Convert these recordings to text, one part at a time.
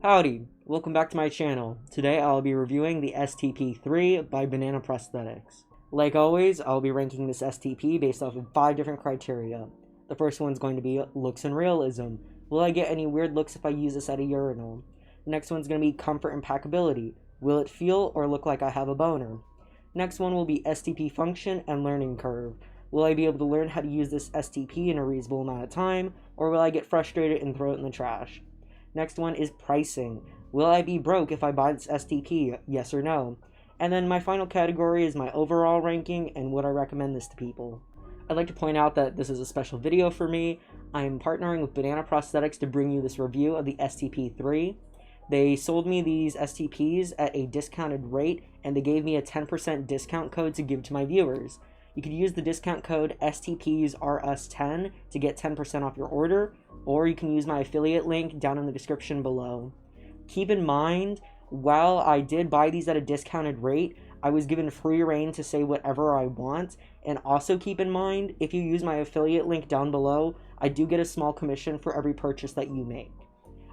Howdy, welcome back to my channel. Today I'll be reviewing the STP3 by Banana Prosthetics. Like always, I'll be ranking this STP based off of 5 different criteria. The first one's going to be looks and realism. Will I get any weird looks if I use this at a urinal? The next one's going to be comfort and packability. Will it feel or look like I have a boner? Next one will be STP function and learning curve. Will I be able to learn how to use this STP in a reasonable amount of time, or will I get frustrated and throw it in the trash? Next one is pricing. Will I be broke if I buy this STP? Yes or no? And then my final category is my overall ranking and would I recommend this to people. I'd like to point out that this is a special video for me. I am partnering with Banana Prosthetics to bring you this review of the STP3. They sold me these STPs at a discounted rate and they gave me a 10% discount code to give to my viewers. You could use the discount code STPsRS10 to get 10% off your order, or you can use my affiliate link down in the description below. Keep in mind, while I did buy these at a discounted rate, I was given free reign to say whatever I want, and also keep in mind, if you use my affiliate link down below, I do get a small commission for every purchase that you make.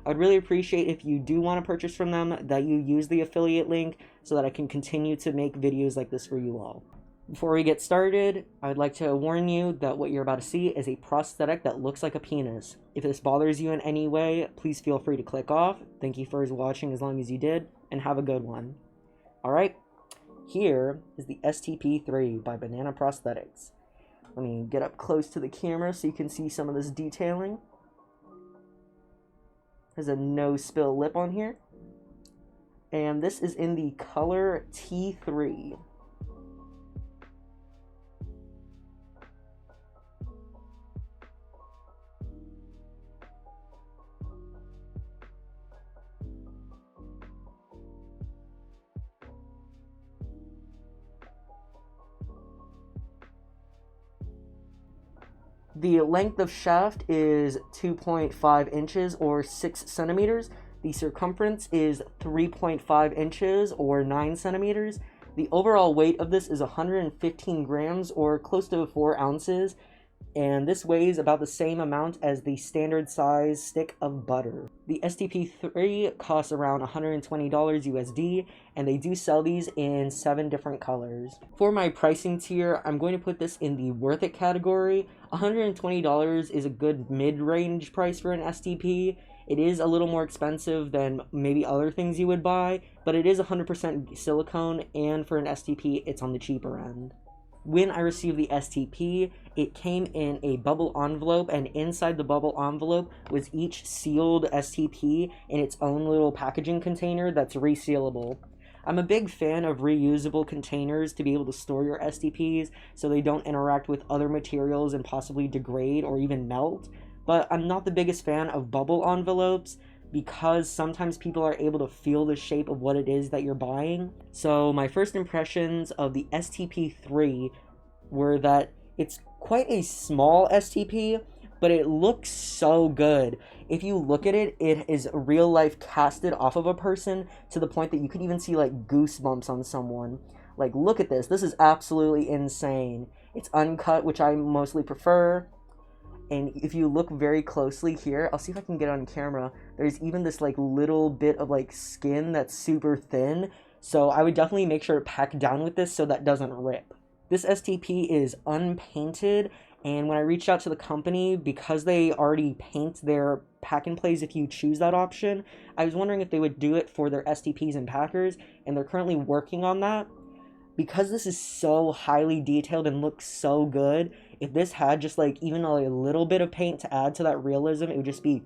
I would really appreciate if you do want to purchase from them that you use the affiliate link so that I can continue to make videos like this for you all. Before we get started, I'd like to warn you that what you're about to see is a prosthetic that looks like a penis. If this bothers you in any way, please feel free to click off. Thank you for watching as long as you did, and have a good one. Alright, here is the STP3 by Banana Prosthetics. Let me get up close to the camera so you can see some of this detailing. There's a no spill lip on here. And this is in the color T3. The length of shaft is 2.5 inches or 6 centimeters. The circumference is 3.5 inches or 9 centimeters. The overall weight of this is 115 grams or close to 4 ounces. And this weighs about the same amount as the standard size stick of butter. The STP3 costs around $120 USD, and they do sell these in 7 different colors. For my pricing tier, I'm going to put this in the worth it category. $120 is a good mid-range price for an STP. It is a little more expensive than maybe other things you would buy, but it is 100% silicone, and for an STP, it's on the cheaper end. When I received the STP, it came in a bubble envelope, and inside the bubble envelope was each sealed STP in its own little packaging container that's resealable. I'm a big fan of reusable containers to be able to store your STPs so they don't interact with other materials and possibly degrade or even melt, but I'm not the biggest fan of bubble envelopes because sometimes people are able to feel the shape of what it is that you're buying. So my first impressions of the STP3 were that it's quite a small STP, but it looks so good. If you look at it, it is real life casted off of a person to the point that you could even see like goosebumps on someone. Like, look at this. This is absolutely insane. It's uncut, which I mostly prefer. And if you look very closely here, I'll see if I can get on camera, there's even this like little bit of like skin that's super thin. So I would definitely make sure to pack down with this so that doesn't rip. This STP is unpainted, and when I reached out to the company, because they already paint their pack and plays if you choose that option, I was wondering if they would do it for their STPs and packers, and they're currently working on that. Because this is so highly detailed and looks so good, if this had just like even a little bit of paint to add to that realism, it would just be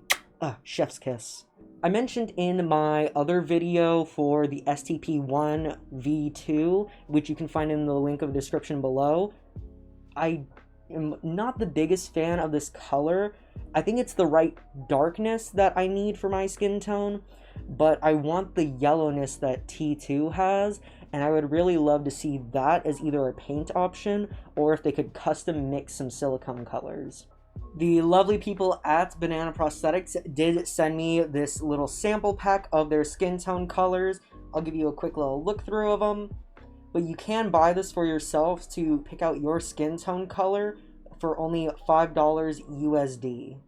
chef's kiss. I mentioned in my other video for the STP1 V2, which you can find in the link of the description below, I am not the biggest fan of this color. I think it's the right darkness that I need for my skin tone, but I want the yellowness that T2 has, and I would really love to see that as either a paint option or if they could custom mix some silicone colors. The lovely people at Banana Prosthetics did send me this little sample pack of their skin tone colors. I'll give you a quick little look through of them. But you can buy this for yourself to pick out your skin tone color for only $5 USD.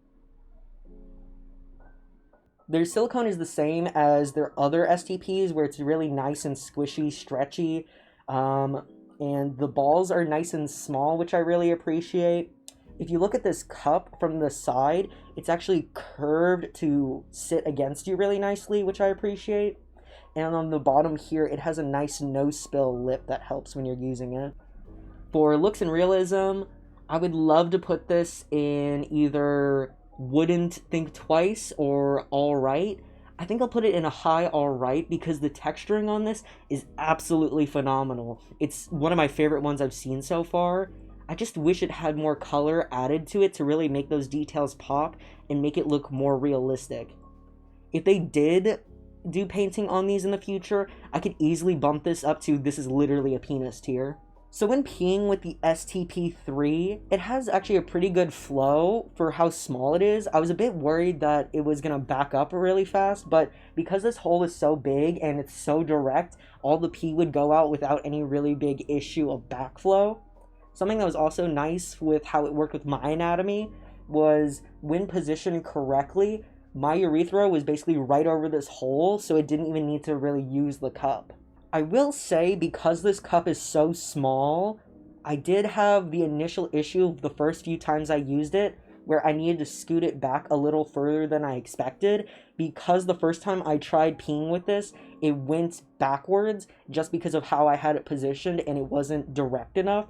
Their silicone is the same as their other STPs, where it's really nice and squishy, stretchy, and the balls are nice and small, which I really appreciate. If you look at this cup from the side, it's actually curved to sit against you really nicely, which I appreciate. And on the bottom here, it has a nice no-spill lip that helps when you're using it. For looks and realism, I would love to put this in either wouldn't think twice or alright. I think I'll put it in a high alright because the texturing on this is absolutely phenomenal. It's one of my favorite ones I've seen so far. I just wish it had more color added to it to really make those details pop and make it look more realistic. If they did do painting on these in the future, I could easily bump this up to this is literally a penis tier. So when peeing with the STP3, it has actually a pretty good flow for how small it is. I was a bit worried that it was going to back up really fast, but because this hole is so big and it's so direct, all the pee would go out without any really big issue of backflow. Something that was also nice with how it worked with my anatomy was when positioned correctly, my urethra was basically right over this hole, so it didn't even need to really use the cup. I will say, because this cup is so small, I did have the initial issue the first few times I used it, where I needed to scoot it back a little further than I expected, because the first time I tried peeing with this, it went backwards just because of how I had it positioned and it wasn't direct enough.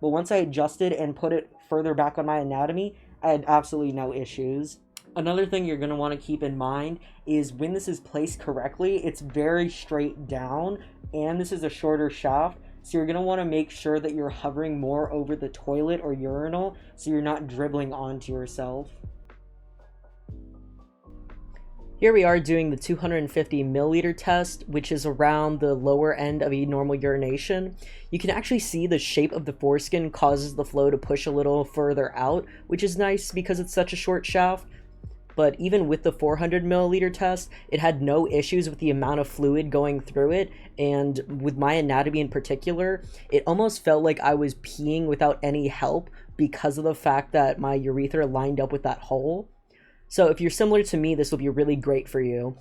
But once I adjusted and put it further back on my anatomy, I had absolutely no issues. Another thing you're going to want to keep in mind is when this is placed correctly, it's very straight down, and this is a shorter shaft, so you're going to want to make sure that you're hovering more over the toilet or urinal so you're not dribbling onto yourself. Here we are doing the 250 milliliter test, which is around the lower end of a normal urination. You can actually see the shape of the foreskin causes the flow to push a little further out, which is nice because it's such a short shaft. But even with the 400 milliliter test, it had no issues with the amount of fluid going through it, and with my anatomy in particular, it almost felt like I was peeing without any help because of the fact that my urethra lined up with that hole. So if you're similar to me, this will be really great for you.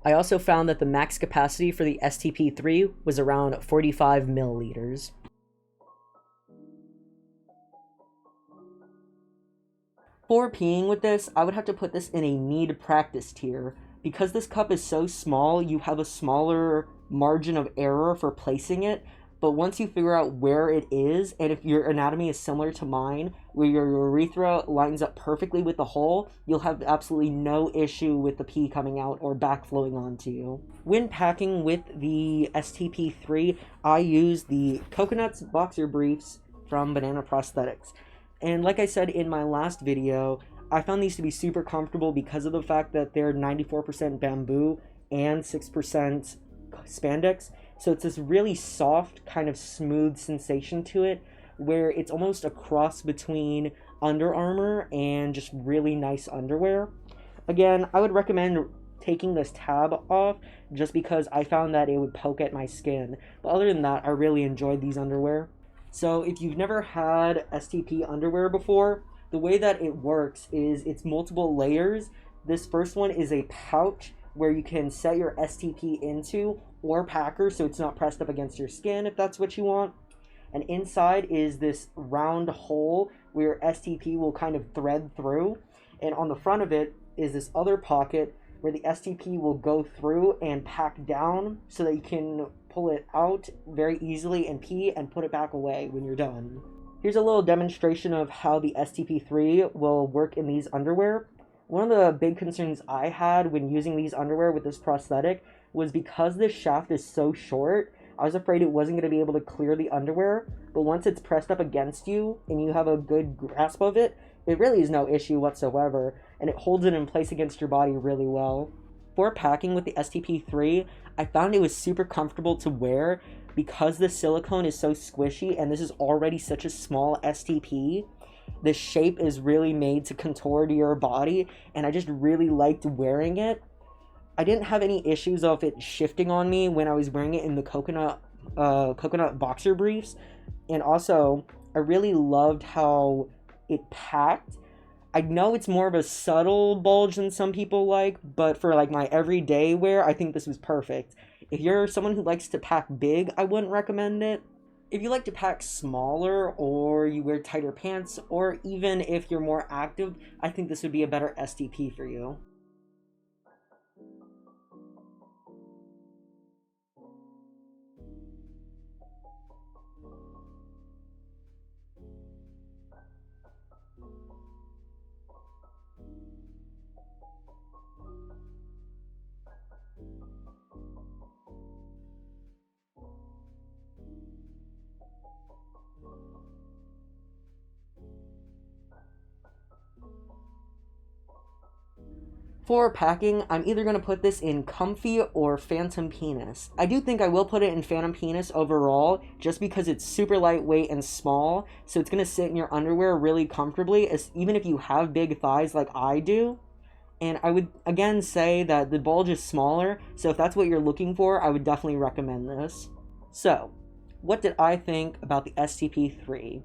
I also found that the max capacity for the STP3 was around 45 milliliters. For peeing with this, I would have to put this in a need practice tier. Because this cup is so small, you have a smaller margin of error for placing it, but once you figure out where it is, and if your anatomy is similar to mine, where your urethra lines up perfectly with the hole, you'll have absolutely no issue with the pee coming out or backflowing onto you. When packing with the STP3, I use the Coconuts Boxer Briefs from Banana Prosthetics. And like I said in my last video, I found these to be super comfortable because of the fact that they're 94% bamboo and 6% spandex. So it's this really soft, kind of smooth sensation to it, where it's almost a cross between Under Armour and just really nice underwear. Again, I would recommend taking this tab off just because I found that it would poke at my skin. But other than that, I really enjoyed these underwear. So if you've never had STP underwear before, the way that it works is it's multiple layers. This first one is a pouch where you can set your STP into, or packer, so it's not pressed up against your skin if that's what you want. And inside is this round hole where STP will kind of thread through. And on the front of it is this other pocket where the STP will go through and pack down so that you can pull it out very easily and pee and put it back away when you're done. Here's a little demonstration of how the STP3 will work in these underwear. One of the big concerns I had when using these underwear with this prosthetic was because this shaft is so short, I was afraid it wasn't going to be able to clear the underwear, but once it's pressed up against you and you have a good grasp of it, it really is no issue whatsoever, and it holds it in place against your body really well. For packing with the STP3, I found it was super comfortable to wear because the silicone is so squishy and this is already such a small STP. The shape is really made to contour to your body, and I just really liked wearing it. I didn't have any issues of it shifting on me when I was wearing it in the coconut boxer briefs, and also I really loved how it packed. I know it's more of a subtle bulge than some people like, but for like my everyday wear, I think this was perfect. If you're someone who likes to pack big, I wouldn't recommend it. If you like to pack smaller, or you wear tighter pants, or even if you're more active, I think this would be a better STP for you. For packing, I'm either going to put this in Comfy or Phantom Penis. I do think I will put it in Phantom Penis overall, just because it's super lightweight and small, so it's going to sit in your underwear really comfortably, even if you have big thighs like I do. And I would, again, say that the bulge is smaller, so if that's what you're looking for, I would definitely recommend this. So, what did I think about the STP3?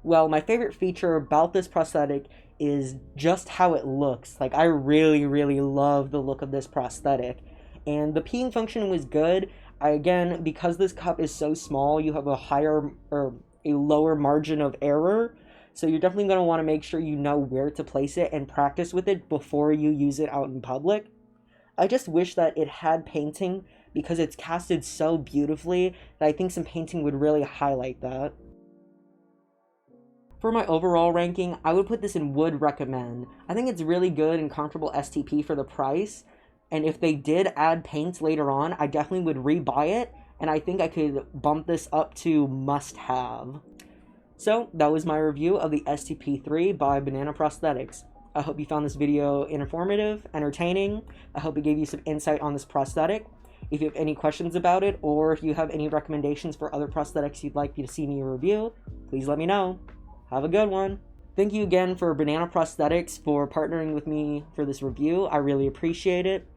Well, my favorite feature about this prosthetic is just how it looks. Like, I really, really love the look of this prosthetic. And the peeing function was good. Again, because this cup is so small, you have a higher or a lower margin of error. So you're definitely going to want to make sure you know where to place it and practice with it before you use it out in public. I just wish that it had painting, because it's casted so beautifully that I think some painting would really highlight that. For my overall ranking, I would put this in would recommend. I think it's really good and comfortable STP for the price, and if they did add paint later on, I definitely would rebuy it, and I think I could bump this up to must have. So that was my review of the STP3 by Banana Prosthetics. I hope you found this video informative, entertaining. I hope it gave you some insight on this prosthetic. If you have any questions about it, or if you have any recommendations for other prosthetics you'd like me to see me review, please let me know. Have a good one. Thank you again for Banana Prosthetics for partnering with me for this review. I really appreciate it.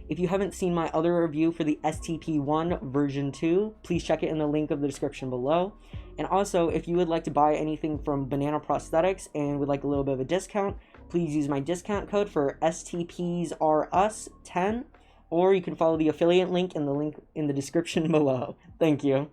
If you haven't seen my other review for the STP1 version 2, please check it in the link of the description below. And also, if you would like to buy anything from Banana Prosthetics and would like a little bit of a discount, please use my discount code for STPsRUS10, or you can follow the affiliate link in the description below. Thank you.